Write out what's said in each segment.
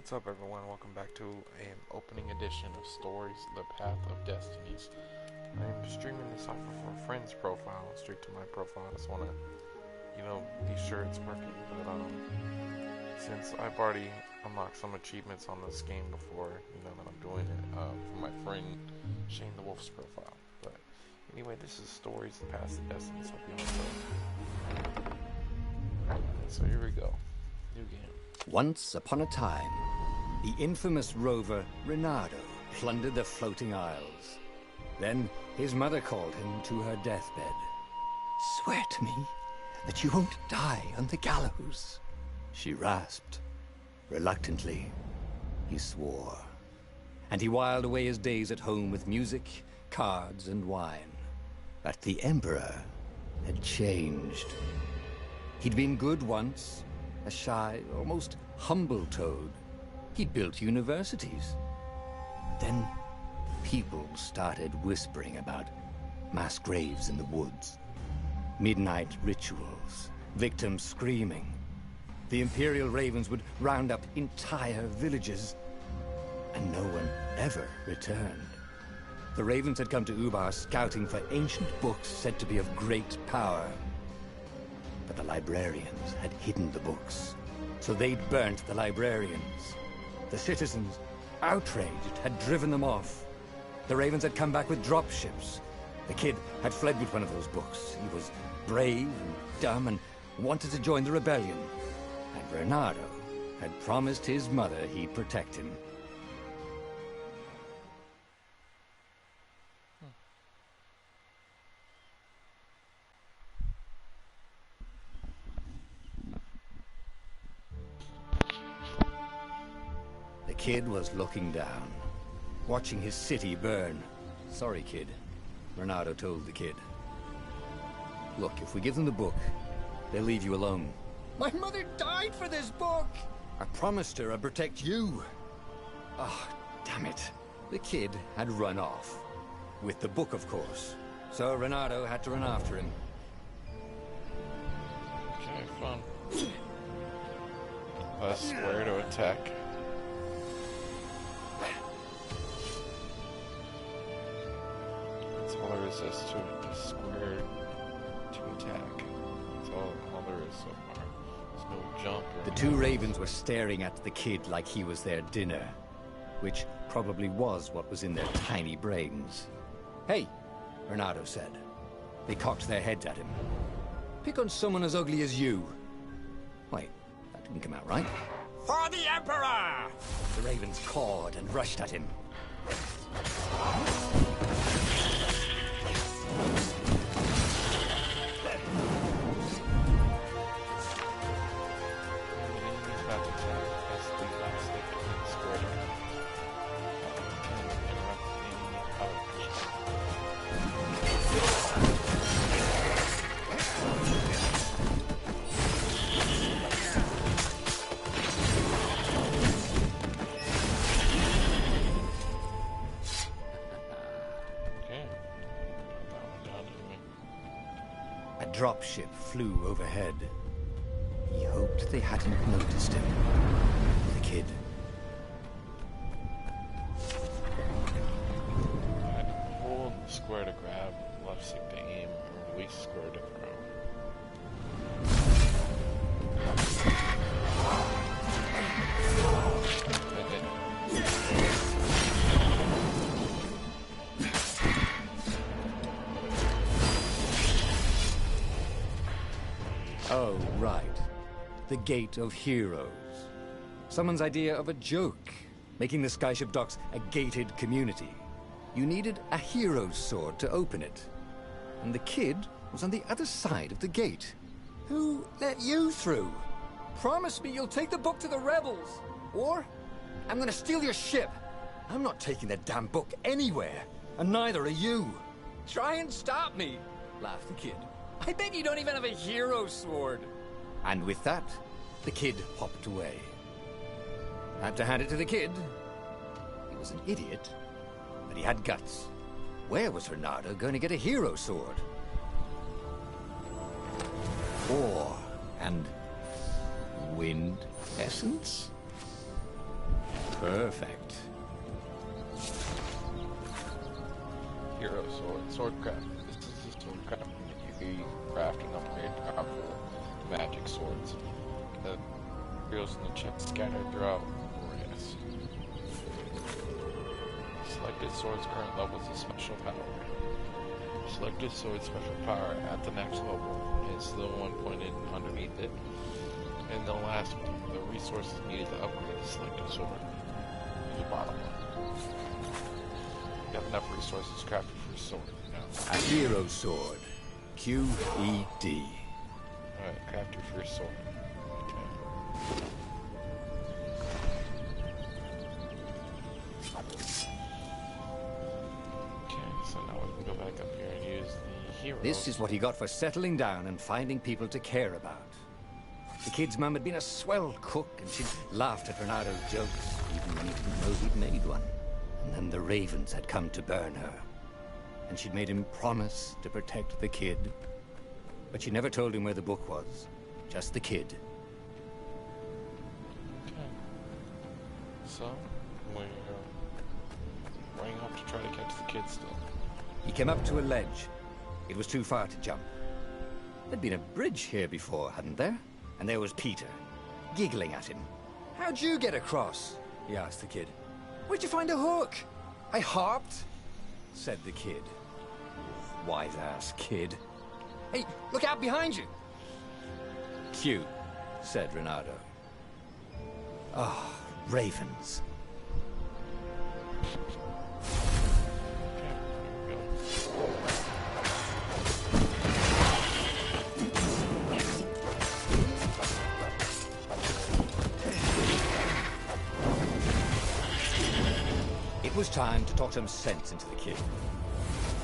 What's up, everyone? Welcome back to an opening edition of Stories, The Path of Destinies. I'm streaming this off of a friend's profile, straight to my profile. I just want to, be sure it's working. But since I've already unlocked some achievements on this game before, that I'm doing it for my friend Shane the Wolf's profile. But anyway, this is Stories, The Path of Destinies. Hope you enjoy. So here we go. New game. Once upon a time, the infamous rover Reynardo plundered the floating isles. Then his mother called him to her deathbed. "Swear to me that you won't die on the gallows," she rasped. Reluctantly, he swore. And he whiled away his days at home with music, cards, and wine. But the Emperor had changed. He'd been good once, a shy, almost humble toad. He'd built universities. Then people started whispering about mass graves in the woods, midnight rituals, victims screaming. The Imperial Ravens would round up entire villages, and no one ever returned. The Ravens had come to Ubar scouting for ancient books said to be of great power. But the librarians had hidden the books, so they'd burnt the librarians. The citizens, outraged, had driven them off. The Ravens had come back with dropships. The kid had fled with one of those books. He was brave and dumb and wanted to join the rebellion. And Reynardo had promised his mother he'd protect him. The kid was looking down, watching his city burn. "Sorry, kid," Reynardo told the kid. "Look, if we give them the book, they'll leave you alone." "My mother died for this book!" "I promised her I'd protect you." "Oh, damn it." The kid had run off. With the book, of course. So Reynardo had to run after him. Okay, fun. Press square to attack. That's all there is to square to attack. That's all there is so far. There's no jump or The two ravens were staring at the kid like he was their dinner, which probably was what was in their tiny brains. "Hey," Reynardo said. They cocked their heads at him. "Pick on someone as ugly as you." Wait, that didn't come out right. "For the Emperor!" The ravens cawed and rushed at him. A dropship flew overhead. He hoped they hadn't noticed him. The kid. Hold square to grab, left stick to aim, or release square to throw. Oh, right. The Gate of Heroes. Someone's idea of a joke, making the Skyship Docks a gated community. You needed a hero's sword to open it. And the kid was on the other side of the gate. "Who let you through? Promise me you'll take the book to the rebels, or I'm gonna steal your ship." "I'm not taking that damn book anywhere, and neither are you." "Try and stop me," laughed the kid. "I bet you don't even have a hero sword." And with that, the kid hopped away. Had to hand it to the kid. He was an idiot, but he had guts. Where was Reynardo going to get a hero sword? Ore and wind essence? Perfect. Hero sword. Swordcraft. This is the swordcraft that you craft and upgrade powerful magic swords. The heroes in the chest scattered throughout Boreas. Selected sword's current levels of special power. Selected sword's special power at the next level is the one pointed underneath it. And the last one, the resources needed to upgrade the selected sword. The bottom one. You have enough resources crafted for a sword. No. A hero sword. QED. Alright, craft your first sword. Okay. So now we can go back up here and use the hero. This is what he got for settling down and finding people to care about. The kid's mum had been a swell cook, and she'd laughed at Renado's jokes, even when he didn't know he'd made one. And then the ravens had come to burn her. And she'd made him promise to protect the kid. But she never told him where the book was. Just the kid. Okay. So, we're going off to try to catch the kid still. He came up to a ledge. It was too far to jump. There'd been a bridge here before, hadn't there? And there was Peter, giggling at him. "How'd you get across?" he asked the kid. "Where'd you find a hook?" "I hopped," said the kid. Wise-ass kid. "Hey, look out behind you!" "Cute," said Renato. Ah, ravens. Okay, here we go. It was time to talk some sense into the kid.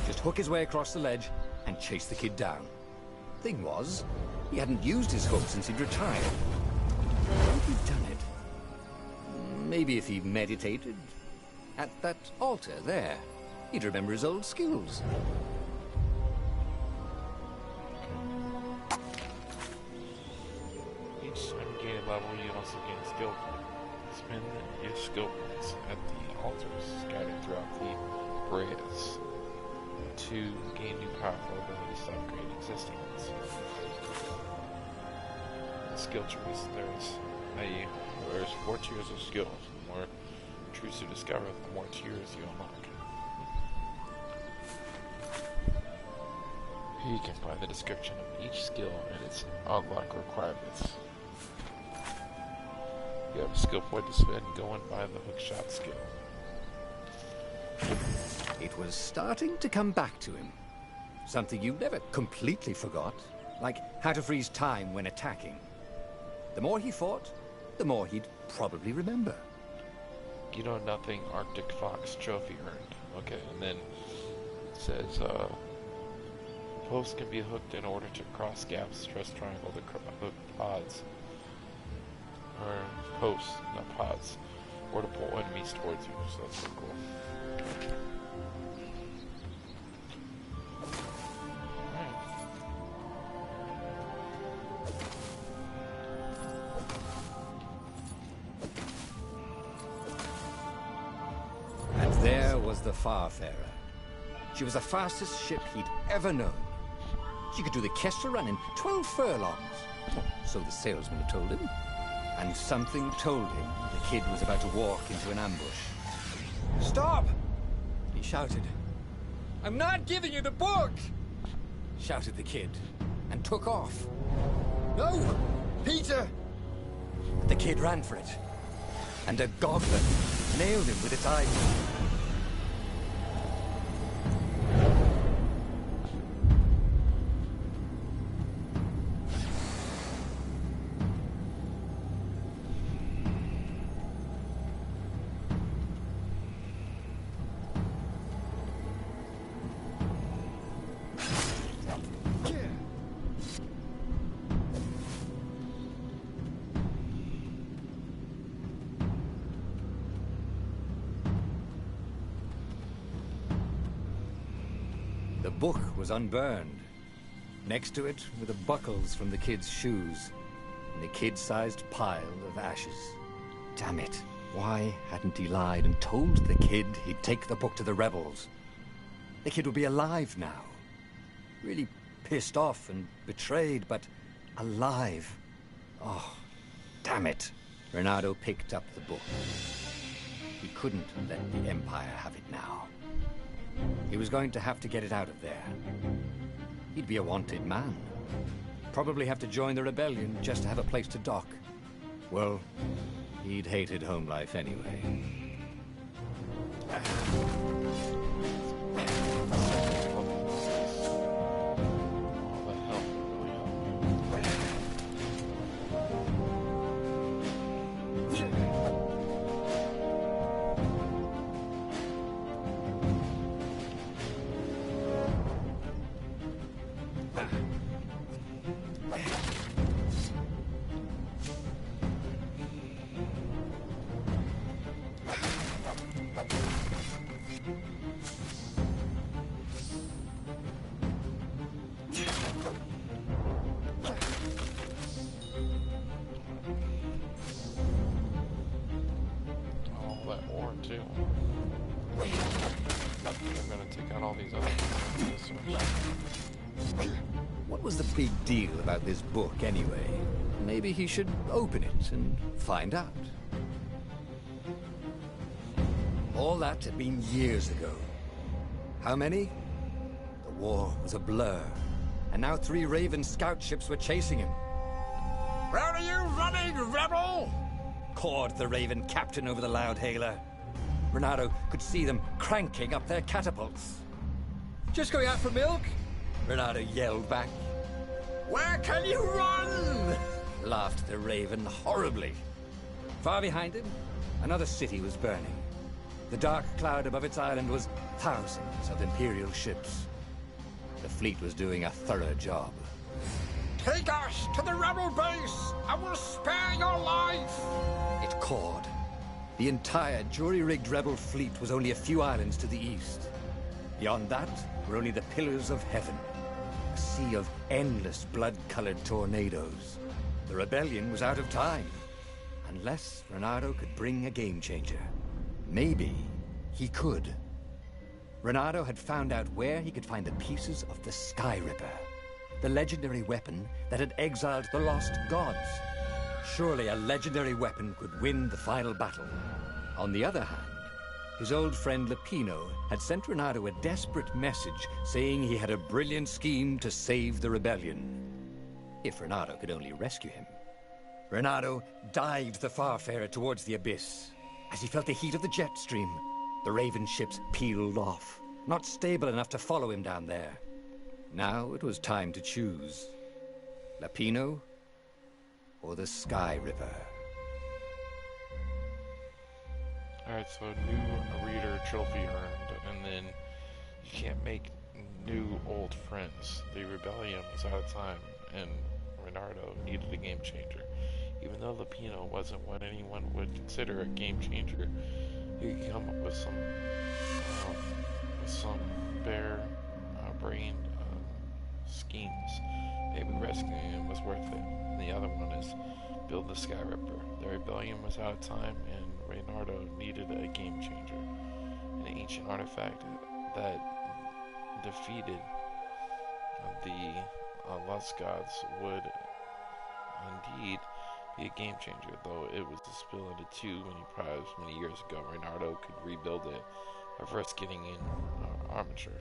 Just hook his way across the ledge and chase the kid down. Thing was, he hadn't used his hook since he'd retired. How had he done it? Maybe if he meditated at that altar there, he'd remember his old skills. Each time you gain a level, you also gain skill points. Spend your skill points at the altars scattered throughout the Boreas to gain new powerful abilities to upgrade existing ones. In skill trees, there's 4 tiers of skills. The more truths you discover, the more tiers you unlock. Here you can find the description of each skill and its unlock requirements. You have a skill point to spend, go and buy the hookshot skill. It was starting to come back to him. Something you never completely forgot, like how to freeze time when attacking. The more he fought, the more he'd probably remember. You know nothing, Arctic Fox trophy earned. Okay, and then it says, posts can be hooked in order to cross gaps, press triangle to hook pods. Or posts, not pods. Or to pull enemies towards you, so that's so cool. And there was the Farfarer. She was the fastest ship he'd ever known. She could do the Kestra run in 12 furlongs. So the salesman had told him. And something told him the kid was about to walk into an ambush. "Stop!" he shouted. "I'm not giving you the book!" shouted the kid, and took off. "No! Peter!" The kid ran for it, and a goblin nailed him with its eyes. The book was unburned. Next to it were the buckles from the kid's shoes, and a kid-sized pile of ashes. Damn it. Why hadn't he lied and told the kid he'd take the book to the rebels? The kid would be alive now. Really pissed off and betrayed, but alive. Oh, damn it. Reynardo picked up the book. He couldn't let the Empire have it now. He was going to have to get it out of there. He'd be a wanted man. Probably have to join the rebellion just to have a place to dock. Well, he'd hated home life anyway. What was the big deal about this book, anyway? Maybe he should open it and find out. All that had been years ago. How many? The war was a blur, and now 3 Raven scout ships were chasing him. "Where are you running, rebel?" cawed the Raven captain over the loudhailer. Reynardo could see them cranking up their catapults. "Just going out for milk?" Reynardo yelled back. "Where can you run?" laughed the Raven horribly. Far behind him, another city was burning. The dark cloud above its island was thousands of Imperial ships. The fleet was doing a thorough job. "Take us to the rebel base, and we'll spare your life!" it cawed. The entire jury-rigged rebel fleet was only a few islands to the east. Beyond that were only the pillars of heaven, a sea of endless blood-colored tornadoes. The rebellion was out of time, unless Reynardo could bring a game-changer. Maybe he could. Reynardo had found out where he could find the pieces of the Sky Ripper, the legendary weapon that had exiled the lost gods. Surely a legendary weapon could win the final battle. On the other hand, his old friend Lapino had sent Reynardo a desperate message saying he had a brilliant scheme to save the rebellion. If Reynardo could only rescue him. Reynardo dived the Farfarer towards the abyss. As he felt the heat of the jet stream, the Raven ships peeled off, not stable enough to follow him down there. Now it was time to choose. Lapino or the Sky Ripper. Alright, so new reader trophy earned, and then you can't make new old friends. The rebellion was out of time, and Reynardo needed a game changer. Even though Lapino wasn't what anyone would consider a game changer, he could come up with some bare-brained schemes. Maybe rescuing him was worth it. And the other one is build the Sky Ripper. The rebellion was out of time, and Reynardo needed a game changer. An ancient artifact that defeated the Lost Gods would indeed be a game changer, though it was split into 2 many prize many years ago. Reynardo could rebuild it by first getting in armature.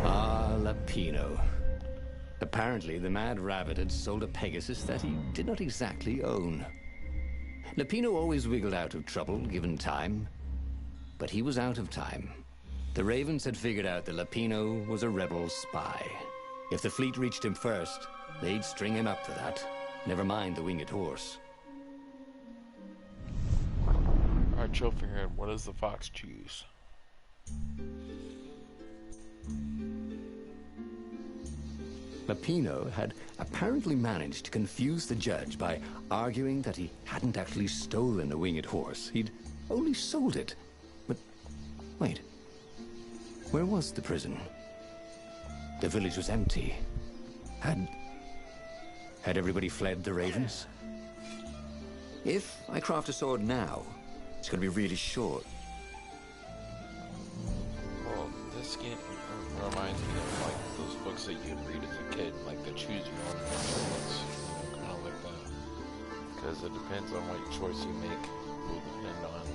Yeah, Ah, Lapino. Apparently, the Mad Rabbit had sold a Pegasus that he did not exactly own. Lapino always wiggled out of trouble, given time. But he was out of time. The Ravens had figured out that Lapino was a rebel spy. If the fleet reached him first, they'd string him up for that. Never mind the winged horse. Alright, trophy here. What does the fox choose? Lapino had apparently managed to confuse the judge by arguing that he hadn't actually stolen the winged horse. He'd only sold it. But wait, where was the prison? The village was empty. Had everybody fled the Ravens? If I craft a sword now, it's going to be really short. Well, this game reminds me of like those books that you read as a kid, like the Choose Your Own Adventure books, kind of like that. Because it depends on what choice you make, will depend on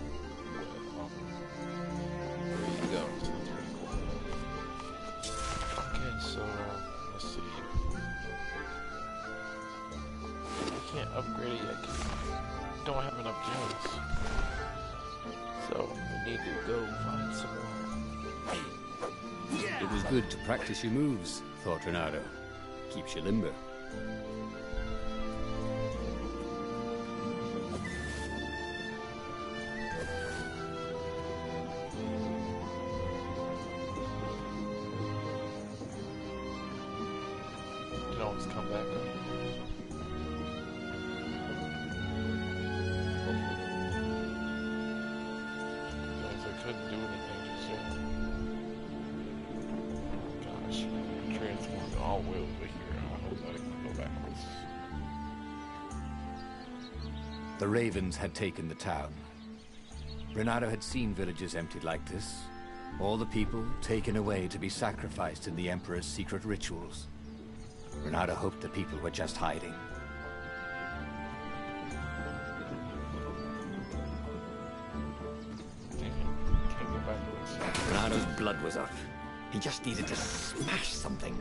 where you go. So that's pretty cool. Okay, so let's see. I can't upgrade it yet because I don't have enough gems. So we need to go find some more. It was good to practice your moves, thought Reynardo. Keeps you limber. You can always come back up. I couldn't do anything just yet. Gosh, transformed all the way over here. I hope I can go backwards. The ravens had taken the town. Reynardo had seen villages emptied like this. All the people taken away to be sacrificed in the Emperor's secret rituals. Reynardo hoped the people were just hiding. Can't go backwards. Reynardo's blood was up. He just needed to smash something.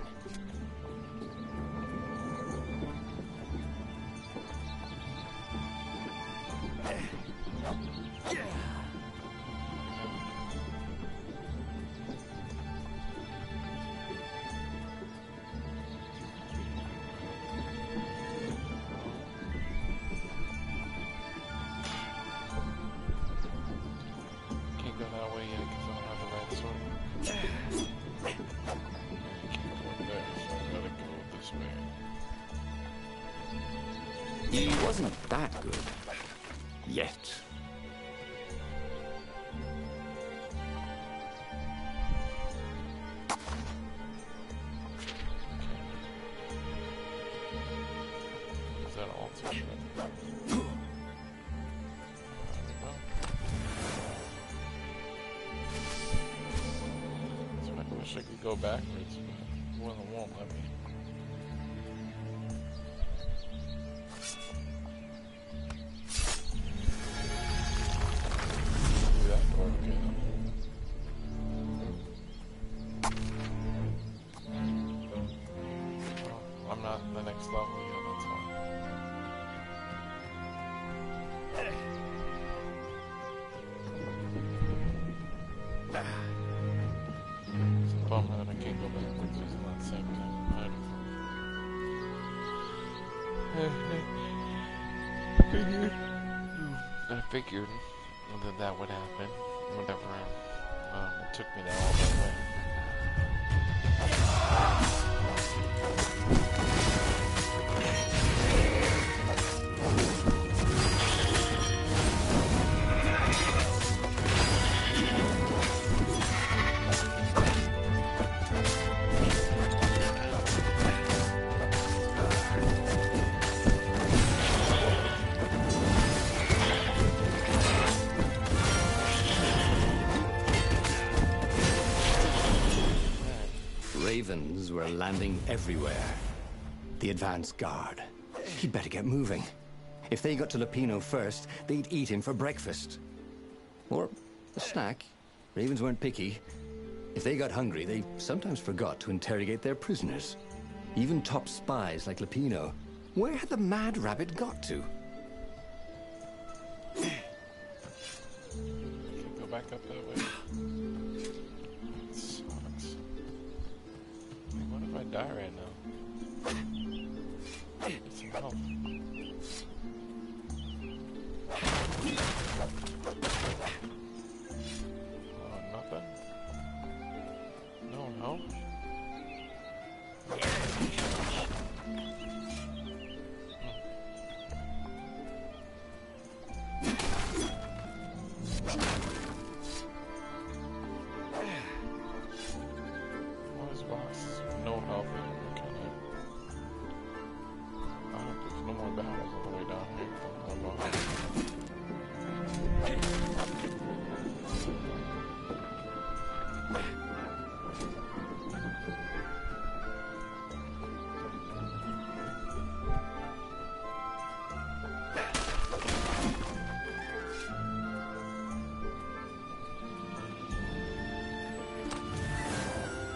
Can't go that way yet because I don't have the right sword. Can't go there, so I gotta go this way. He wasn't that good. Yet. Is that all too short? There we go. So I wish I could go backwards, but one won't let me. Through that door, okay then. Oh, I'm not the next level yet, that's why. It's a bummer that I can't go backwards using that same kind of I figured that that would happen whenever it took me that all that way. Ravens were landing everywhere. The advance guard. He'd better get moving. If they got to Lupino first, they'd eat him for breakfast. Or a snack. Ravens weren't picky. If they got hungry, they sometimes forgot to interrogate their prisoners. Even top spies like Lupino. Where had the mad rabbit got to? Can't go back up that way. It sucks. Like, what if I die right now? Get some help. Nothing? No help? What is boss? No help. I don't think there's no more back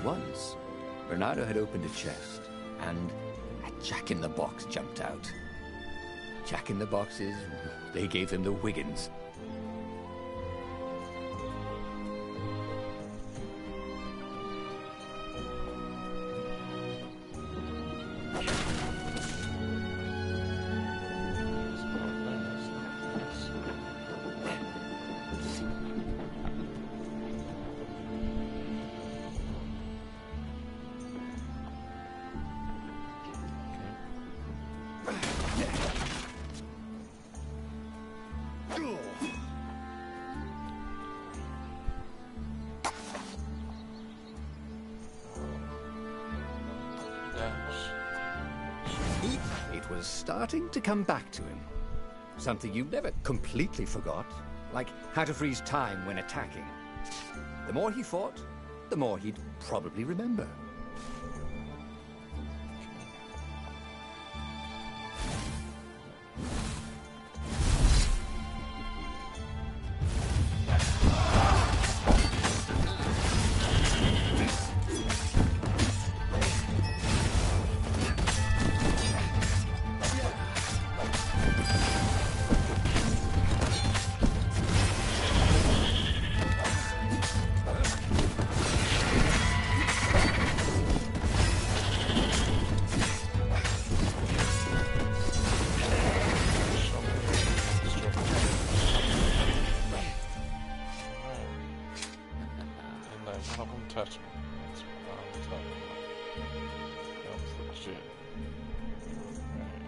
once, Bernardo had opened a chest, and a Jack-in-the-Box jumped out. Jack-in-the-Boxes, they gave him the Wiggins. It was starting to come back to him. Something you never completely forgot, like how to freeze time when attacking. The more he fought, the more he'd probably remember. Untouchable. That's what I'm talking about. That was legit. Right.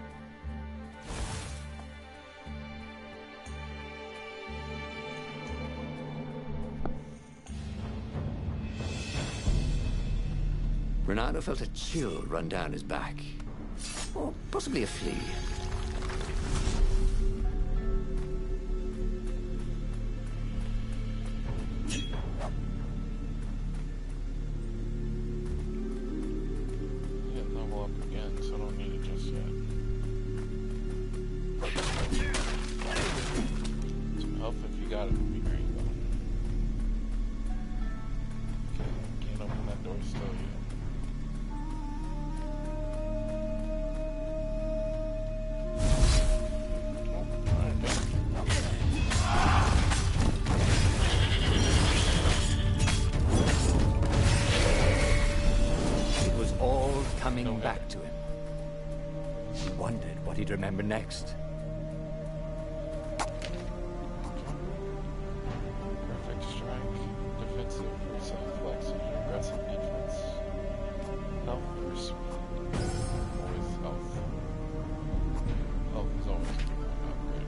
Bernardo felt a chill run down his back. Or possibly a flea. Coming back to him. He wondered what he'd remember next. Perfect strike, defensive, self-flexing, aggressive defense. Health versus always health. Health is always going to upgrade.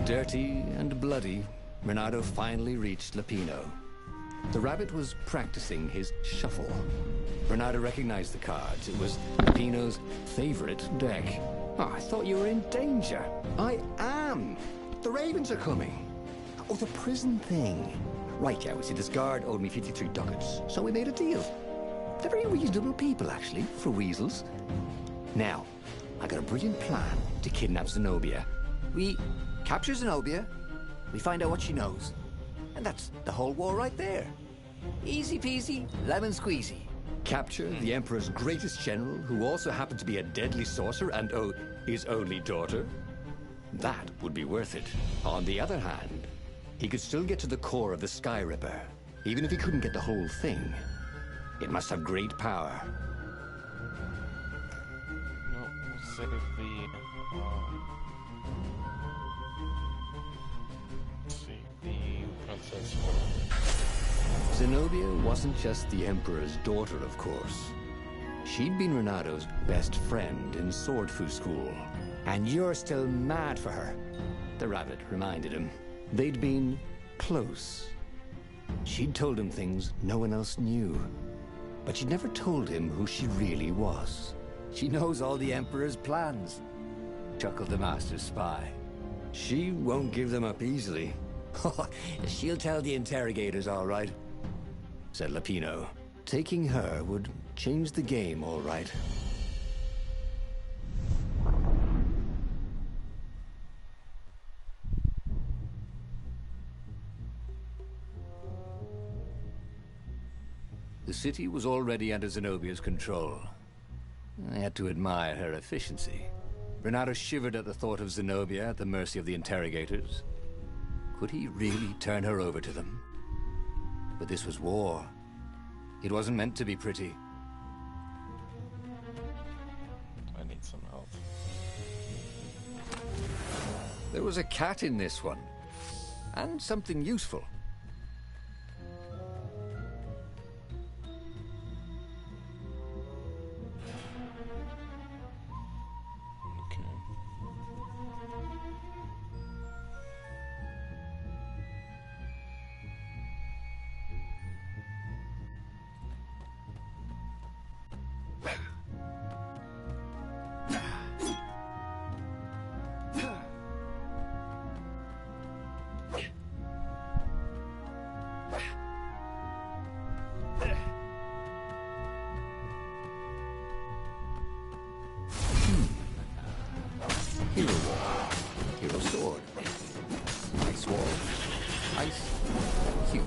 Dirty and bloody, Bernardo finally reached Lapino. The rabbit was practicing his shuffle. Bernardo recognized the cards. It was Lapino's favorite deck. Oh, I thought you were in danger. I am. The ravens are coming. Oh, the prison thing. Right, yeah, see, this guard owed me 53 ducats, so we made a deal. They're very reasonable people, actually, for weasels. Now, I got a brilliant plan to kidnap Zenobia. We capture Zenobia, we find out what she knows, and that's the whole war right there. Easy peasy, lemon squeezy. Capture the Emperor's greatest general, who also happened to be a deadly sorcerer and, oh, his only daughter. That would be worth it. On the other hand, he could still get to the core of the Sky Ripper, even if he couldn't get the whole thing. It must have great power. No, we'll save the princess. Zenobia wasn't just the Emperor's daughter, of course. She'd been Renado's best friend in Sword Fu school. And you're still mad for her, the rabbit reminded him. They'd been close. She'd told him things no one else knew. but she never told him who she really was. She knows all the Emperor's plans, chuckled the Master Spy. She won't give them up easily. She'll tell the interrogators, all right, said Lapino. Taking her would change the game, all right. The city was already under Zenobia's control. I had to admire her efficiency. Renato shivered at the thought of Zenobia at the mercy of the interrogators. Could he really turn her over to them? But this was war. It wasn't meant to be pretty. I need some help. There was a cat in this one, and something useful. Hero Wall, Hero Sword, Ice Wall, Ice Cube.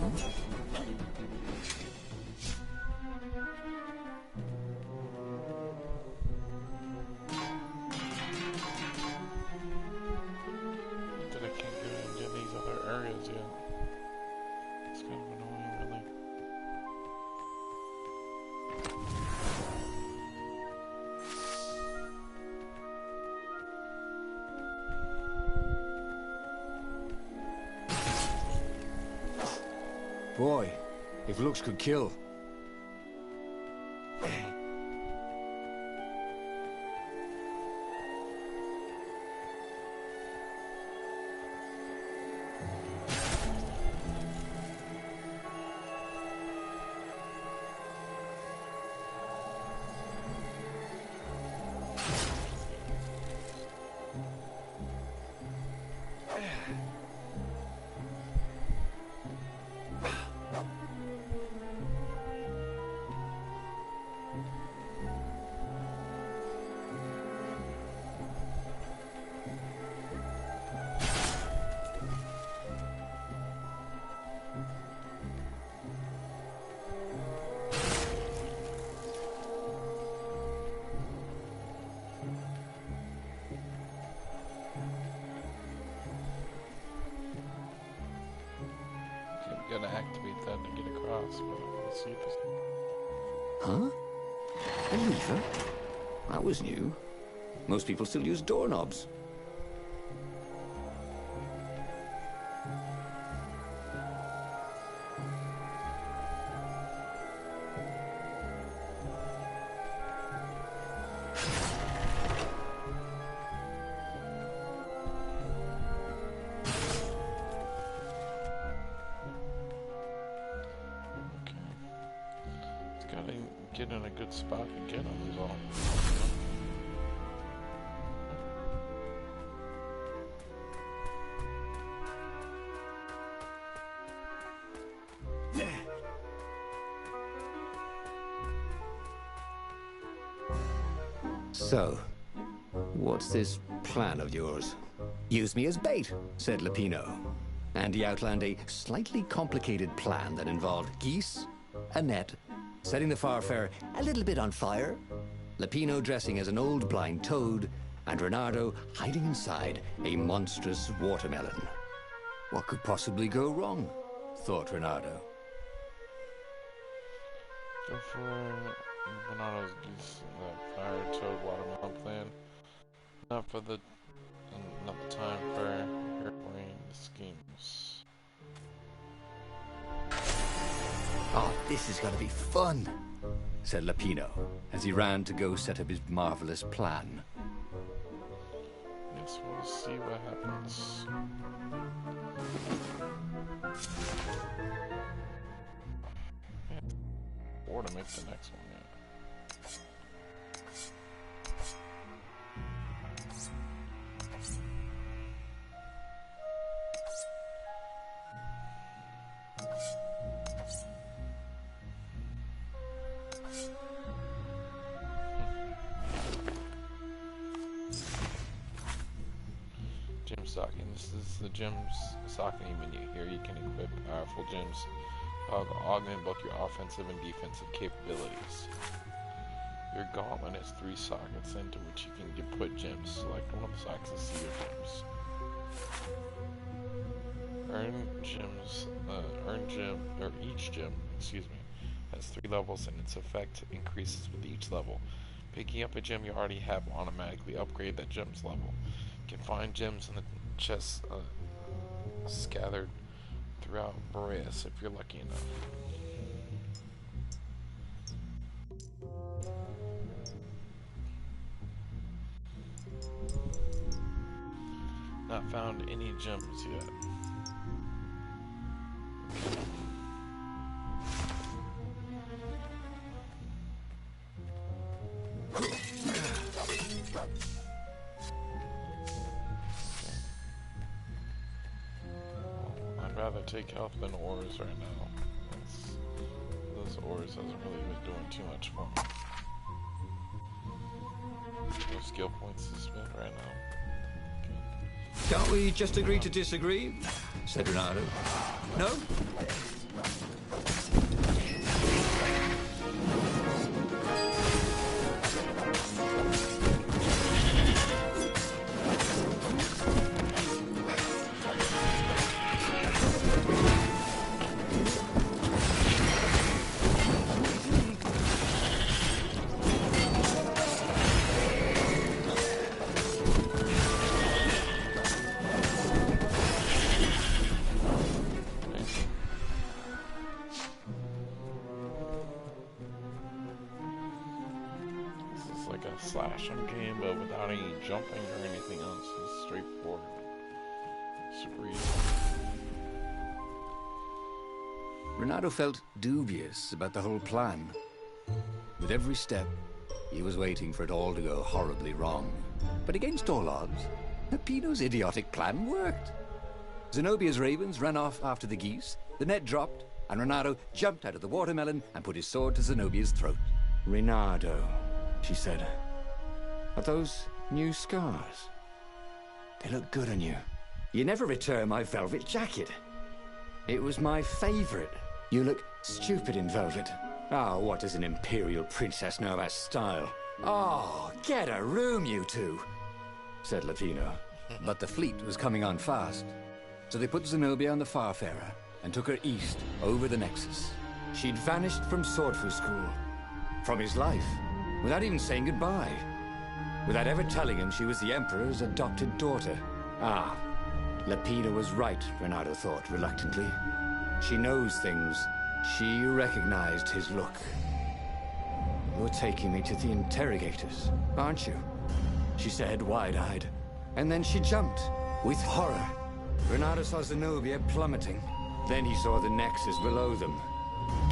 But I can't go into these other areas yet. It's kind of annoying, really. Boy, if looks could kill. Gotta activate that to get across, but let's see if it's... Huh? A lever? That was new. Most people still use doorknobs. Gotta get in a good spot to get them is all. So, what's this plan of yours? Use me as bait, said Lapino. And he outlined a slightly complicated plan that involved geese, a net, setting the Farfarer a little bit on fire, Lapino dressing as an old blind toad, and Renato hiding inside a monstrous watermelon. What could possibly go wrong? Thought Renato. So for Bernardo's geese, the fire toad watermelon plan, not the time for airplane schemes. Oh, this is gonna be fun, said Lapino, as he ran to go set up his marvelous plan. Yes, we'll see what happens. or to make the next one yet. Gem stocking. This is the gem stocking menu. Here you can equip powerful gems to augment both your offensive and defensive capabilities. Your gauntlet has 3 sockets into which you can put gems. Select one of the sockets to see your gems. Each gem, has 3 levels and its effect increases with each level. Picking up a gem you already have will automatically upgrade that gem's level. You can find gems in the chests scattered throughout Boreas if you're lucky enough. Not found any gems yet. I'd rather take health than ores right now. Those ores hasn't really been doing too much for me. No skill points to spend right now. Can't we just agree to disagree? Said Renato. No? Slash on game, but without any jumping or anything else. It's straightforward. Super easy. Renato felt dubious about the whole plan. With every step, he was waiting for it all to go horribly wrong. But against all odds, Peppino's idiotic plan worked. Zenobia's ravens ran off after the geese, the net dropped, and Renato jumped out of the watermelon and put his sword to Zenobia's throat. Renato, she said. Are those new scars? They look good on you. You never return my velvet jacket. It was my favorite. You look stupid in velvet. Ah, what does an imperial princess know about style? Oh, get a room, you two, said Lapino. But the fleet was coming on fast. So they put Zenobia on the Farfarer and took her east, over the Nexus. She'd vanished from Swordfu School, from his life, without even saying goodbye. Without ever telling him she was the Emperor's adopted daughter. Ah, Lapina was right, Renato thought reluctantly. She knows things. She recognized his look. You're taking me to the interrogators, aren't you? She said, wide-eyed. And then she jumped, with horror. Renato saw Zenobia plummeting. Then he saw the Nexus below them.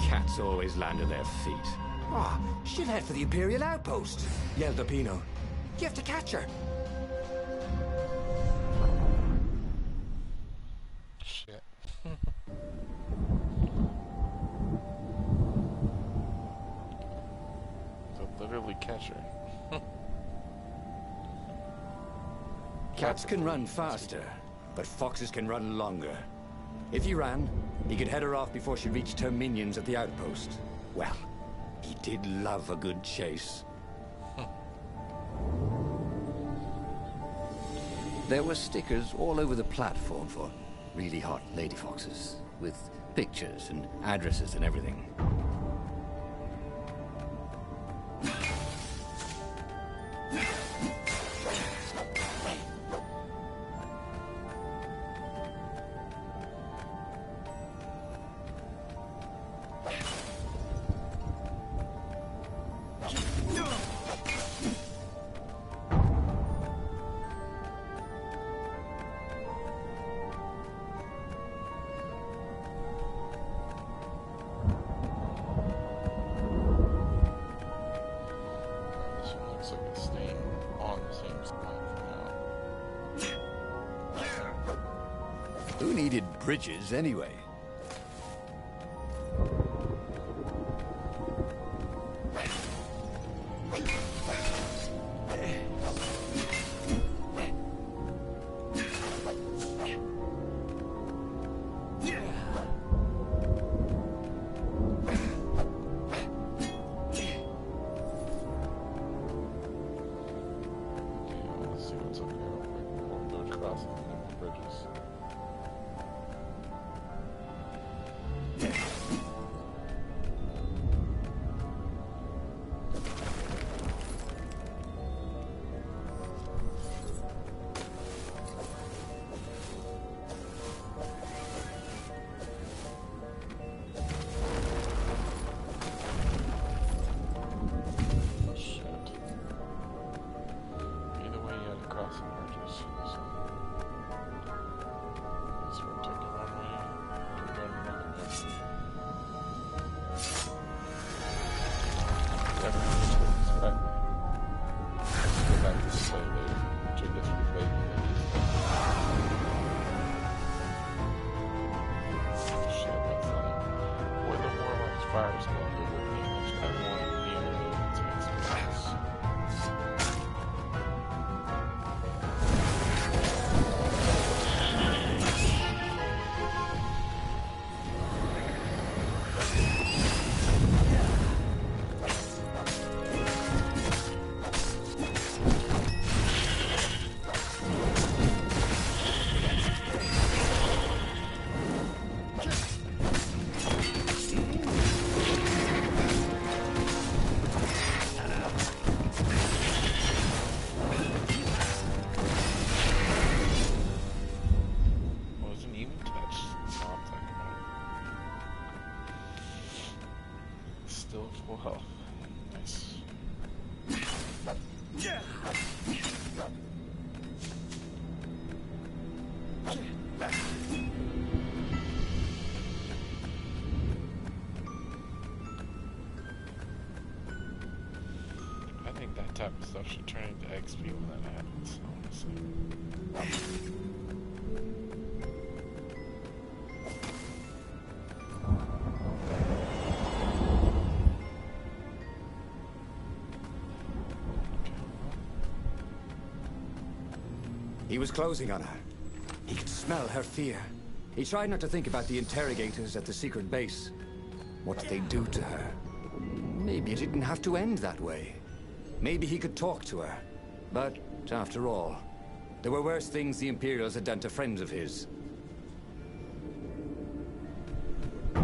Cats always land at their feet. Ah, she'll head for the Imperial outpost, yelled Lapino. You have to catch her. Shit. So literally catch her. Cats can run faster, but foxes can run longer. If he ran, he could head her off before she reached her minions at the outpost. Well, he did love a good chase. There were stickers all over the platform for really hot lady foxes, with pictures and addresses and everything. Who needed bridges anyway? That type of stuff should turn into XP when that happens, honestly. He was closing on her. He could smell her fear. He tried not to think about the interrogators at the secret base. What did they do to her? Maybe it didn't have to end that way. Maybe he could talk to her. But, after all, there were worse things the Imperials had done to friends of his. There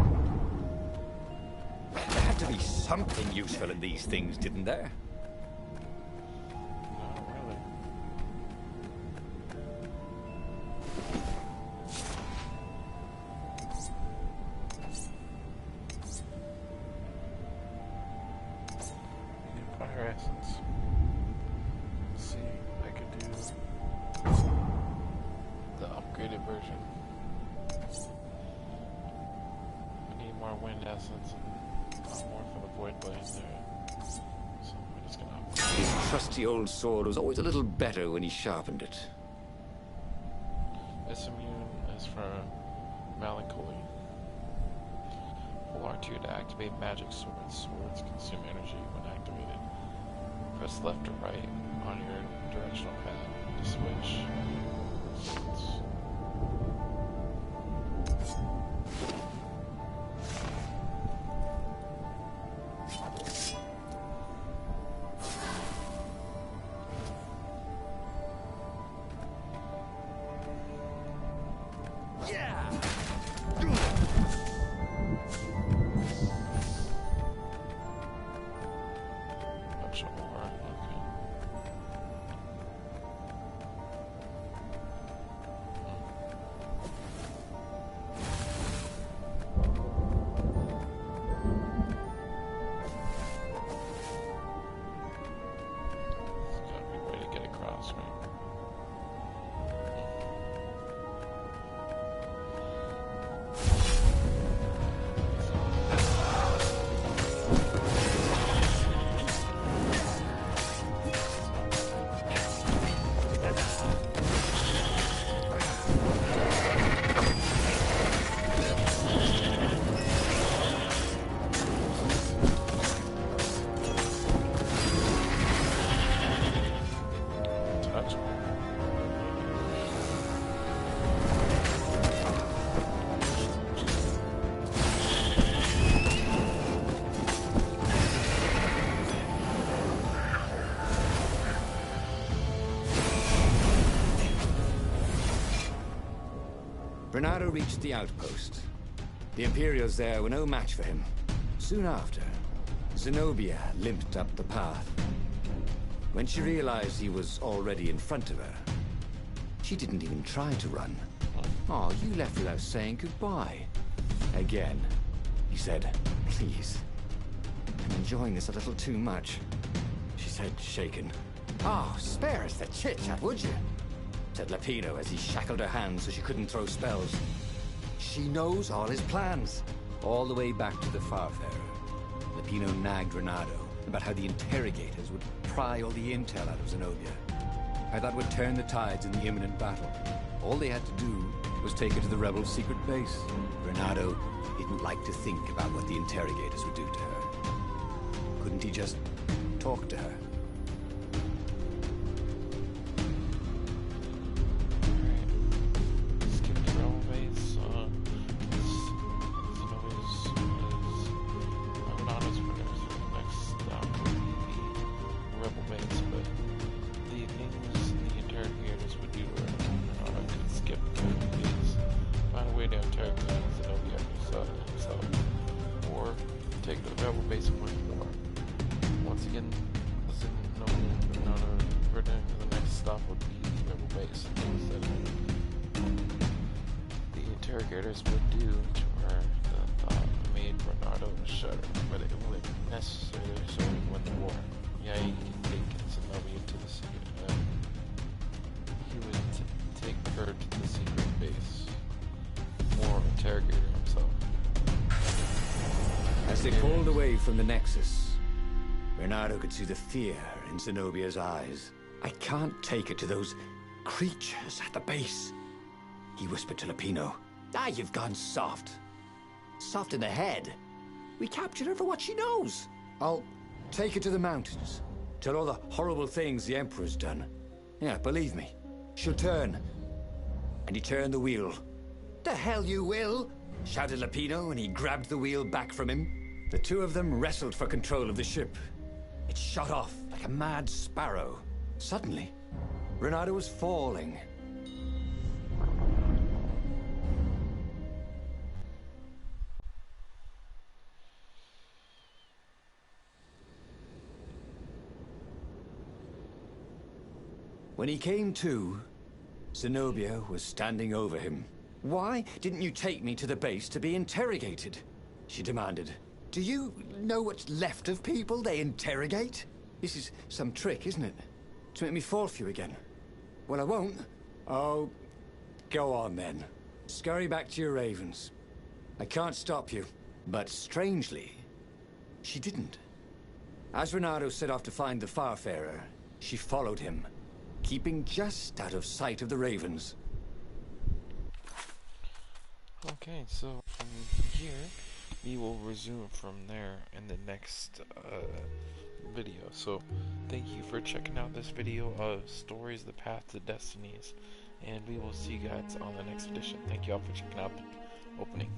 had to be something useful in these things, didn't there? Not really. Fire essence. Let's see, I could do the upgraded version. I need more wind essence and more for the void blades there. So we're just gonna upgrade. His trusty old sword was always a little better when he sharpened it. This immune is for melancholy. Pull R2 to activate magic swords. Swords consume energy when activated. Press left or right on your directional pad to switch swords. Renato reached the outpost. The Imperials there were no match for him. Soon after, Zenobia limped up the path. When she realized he was already in front of her, she didn't even try to run. Oh, you left without saying goodbye. Again, he said, please. I'm enjoying this a little too much, she said, shaken. Oh, spare us the chit-chat, would you? Said Lapino as he shackled her hands so she couldn't throw spells. She knows all his plans. All the way back to the Farfarer, Lapino nagged Renato about how the interrogators would pry all the intel out of Zenobia. How that would turn the tides in the imminent battle. All they had to do was take her to the rebel secret base. Renato didn't like to think about what the interrogators would do to her. Couldn't he just talk to her? Take the rebel base and win more. Once again, the next stop would be the rebel base. Instead of the interrogators would do to her the thought made Renato shudder, but it would necessarily win the war. Yeah, he can take Zenobia to the secret. He would take her to the secret base, or interrogator himself. As they pulled away from the Nexus, Renato could see the fear in Zenobia's eyes. I can't take her to those creatures at the base, he whispered to Lapino. Ah, you've gone soft. Soft in the head. We captured her for what she knows. I'll take her to the mountains. Tell all the horrible things the Emperor's done. Yeah, believe me. She'll turn. And he turned the wheel. The hell you will! Shouted Lapino, and he grabbed the wheel back from him. The two of them wrestled for control of the ship. It shot off like a mad sparrow. Suddenly, Renato was falling. When he came to, Zenobia was standing over him. Why didn't you take me to the base to be interrogated? She demanded. Do you know what's left of people they interrogate? This is some trick, isn't it? To make me fall for you again. Well, I won't. Oh, go on then. Scurry back to your ravens. I can't stop you. But strangely, she didn't. As Renato set off to find the Farfarer, she followed him, keeping just out of sight of the ravens. Okay, so from here, we will resume from there in the next video. So, thank you for checking out this video of Stories, the Path to Destinies, and we will see you guys on the next edition. Thank you all for checking out the opening.